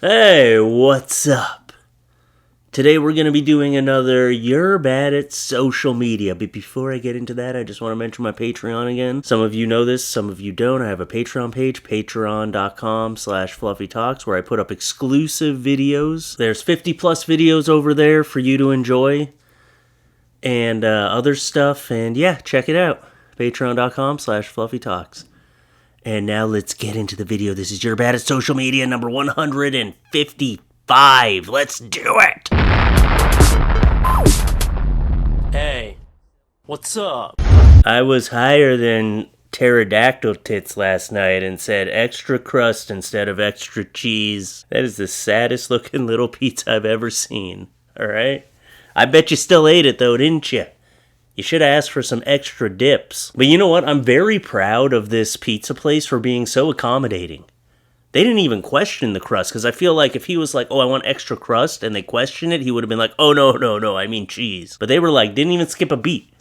Hey, what's up? Today we're going to be doing another You're Bad at Social Media. But before I get into that, I just want to mention my Patreon again. Some of you know this, some of you don't. I have a Patreon page, patreon.com/FLuffeeTalks, where I put up exclusive videos. There's 50 plus videos over there for you to enjoy. And other stuff. And yeah, check it out. Patreon.com/FLuffeeTalks. And now let's get into the video. This is You're Bad at Social Media number 155. Let's do it! Hey, what's up? I was higher than pterodactyl tits last night and said extra crust instead of extra cheese. That is the saddest looking little pizza I've ever seen. Alright? I bet you still ate it though, didn't you? You should have asked for some extra dips. But you know what? I'm very proud of this pizza place for being so accommodating. They didn't even question the crust, because I feel like if he was like, oh, I want extra crust, and they questioned it, he would have been like, oh, no, I mean cheese. But they were like, didn't even skip a beat.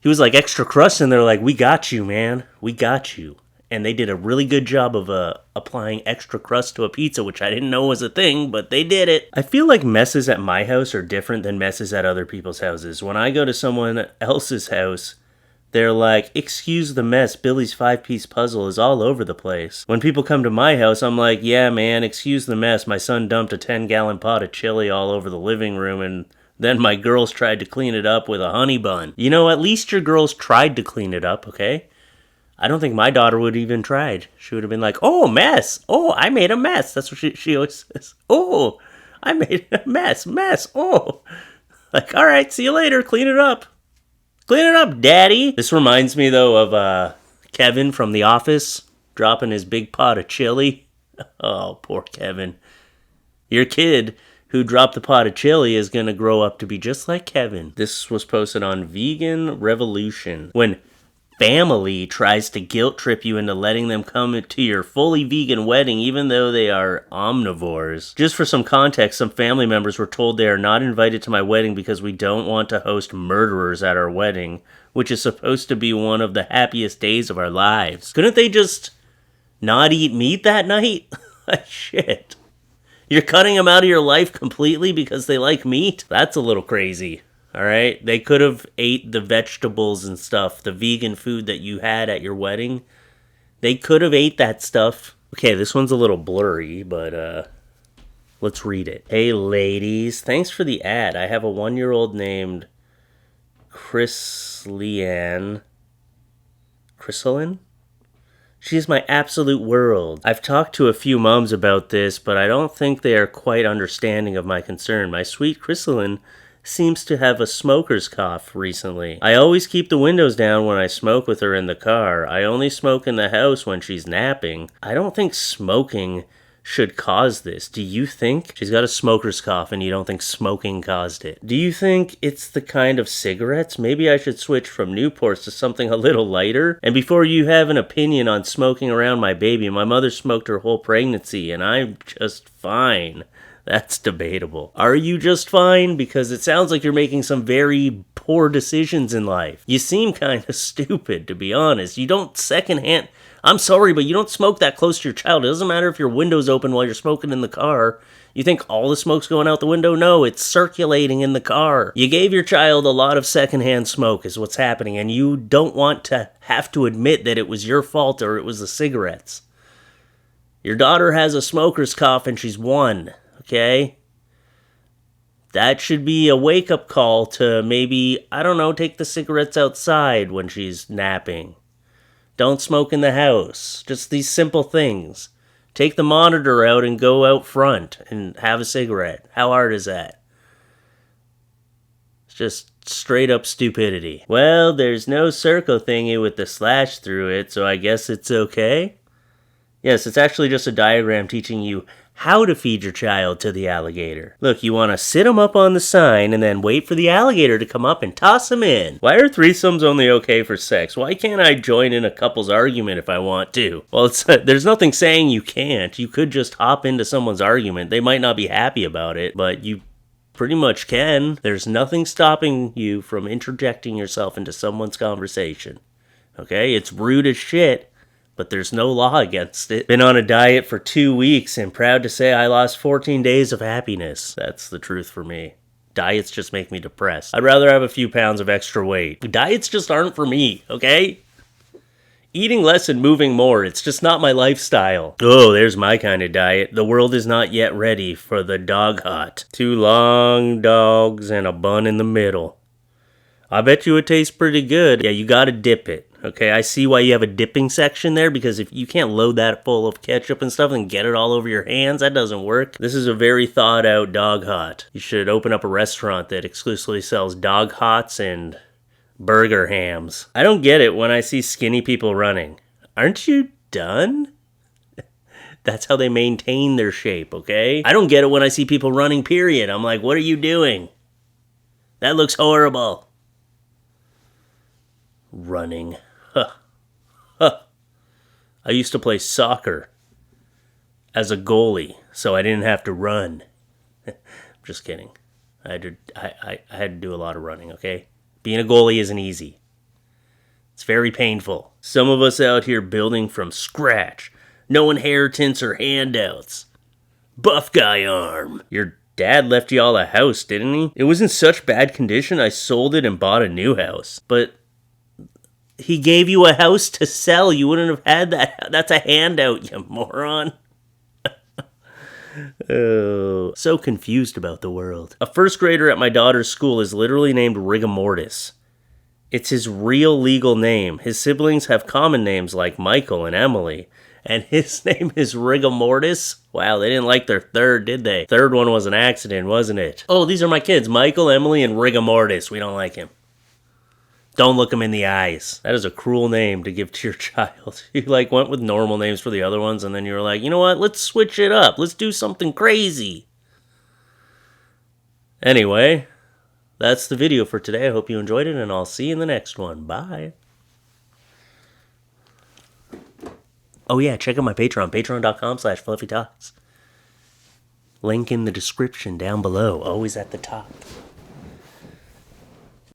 He was like, extra crust, and they're like, we got you, man. We got you. And they did a really good job of applying extra crust to a pizza, which I didn't know was a thing, but they did it. I feel like messes at my house are different than messes at other people's houses. When I go to someone else's house, they're like, excuse the mess, Billy's 5-piece puzzle is all over the place. When people come to my house, I'm like, yeah, man, excuse the mess. My son dumped a 10-gallon pot of chili all over the living room, and then my girls tried to clean it up with a honey bun. You know, at least your girls tried to clean it up, okay? I don't think my daughter would have even tried. She would have been like, oh, mess. Oh, I made a mess. That's what she always says. Oh, I made a mess. Oh. Like, all right, see you later. Clean it up. Clean it up, daddy. This reminds me, though, of Kevin from The Office dropping his big pot of chili. Oh, poor Kevin. Your kid who dropped the pot of chili is going to grow up to be just like Kevin. This was posted on Vegan Revolution. When family tries to guilt trip you into letting them come to your fully vegan wedding even though they are omnivores. Just for some context, some family members were told they are not invited to my wedding because we don't want to host murderers at our wedding, which is supposed to be one of the happiest days of our lives. Couldn't they just not eat meat that night? Shit. You're cutting them out of your life completely because they like meat? That's a little crazy. All right, they could have ate the vegetables and stuff, the vegan food that you had at your wedding. They could have ate that stuff. Okay, this one's a little blurry, but let's read it. Hey, ladies, thanks for the ad. I have a 1-year-old named Chrysalyn. She is my absolute world. I've talked to a few moms about this, but I don't think they are quite understanding of my concern. My sweet Chrysalyn seems to have a smoker's cough recently. I always keep the windows down when I smoke with her in the car. I only smoke in the house when she's napping. I don't think smoking should cause this. Do you think? She's got a smoker's cough and you don't think smoking caused it. Do you think it's the kind of cigarettes? Maybe I should switch from Newports to something a little lighter? And before you have an opinion on smoking around my baby, my mother smoked her whole pregnancy and I'm just fine. That's debatable. Are you just fine? Because it sounds like you're making some very poor decisions in life. You seem kind of stupid, to be honest. You don't secondhand... I'm sorry, but you don't smoke that close to your child. It doesn't matter if your window's open while you're smoking in the car. You think all the smoke's going out the window? No, it's circulating in the car. You gave your child a lot of secondhand smoke is what's happening, and you don't want to have to admit that it was your fault or it was the cigarettes. Your daughter has a smoker's cough and she's 1. Okay? That should be a wake-up call to maybe, I don't know, take the cigarettes outside when she's napping. Don't smoke in the house. Just these simple things. Take the monitor out and go out front and have a cigarette. How hard is that? It's just straight up stupidity. Well, there's no circle thingy with the slash through it, so I guess it's okay? Yes, it's actually just a diagram teaching you how to feed your child to the alligator. Look, you want to sit him up on the sign and then wait for the alligator to come up and toss him in. Why are threesomes only okay for sex? Why can't I join in a couple's argument if I want to? Well, there's nothing saying you can't. You could just hop into someone's argument. They might not be happy about it, but you pretty much can. There's nothing stopping you from interjecting yourself into someone's conversation. Okay? It's rude as shit, but there's no law against it. Been on a diet for 2 weeks and proud to say I lost 14 days of happiness. That's the truth for me. Diets just make me depressed. I'd rather have a few pounds of extra weight. Diets just aren't for me, okay? Eating less and moving more, it's just not my lifestyle. Oh, there's my kind of diet. The world is not yet ready for the dog hot. 2 long dogs and a bun in the middle. I bet you it tastes pretty good. Yeah, you gotta dip it. Okay, I see why you have a dipping section there, because if you can't load that full of ketchup and stuff and get it all over your hands, that doesn't work. This is a very thought out dog hot. You should open up a restaurant that exclusively sells dog hots and burger hams. I don't get it when I see skinny people running. Aren't you done? That's how they maintain their shape, okay? I don't get it when I see people running, period. I'm like, what are you doing? That looks horrible. Running. Huh. Huh. I used to play soccer as a goalie, so I didn't have to run. Just kidding. I had to do a lot of running, okay? Being a goalie isn't easy. It's very painful. Some of us out here building from scratch. No inheritance or handouts. Buff guy arm. Your dad left y'all a house, didn't he? It was in such bad condition I sold it and bought a new house. But he gave you a house to sell. You wouldn't have had that. That's a handout, you moron. Oh, so confused about the world. A first grader at my daughter's school is literally named Rigamortis. It's his real legal name. His siblings have common names like Michael and Emily, and his name is Rigamortis. Wow, they didn't like their third, did they? Third one was an accident, wasn't it? Oh, these are my kids, Michael, Emily, and Rigamortis. We don't like him. Don't look him in the eyes. That is a cruel name to give to your child. You went with normal names for the other ones, and then you were like, you know what, let's switch it up. Let's do something crazy. Anyway, that's the video for today. I hope you enjoyed it, and I'll see you in the next one. Bye. Oh yeah, check out my Patreon, patreon.com/FLuffeeTalks. Link in the description down below, always at the top.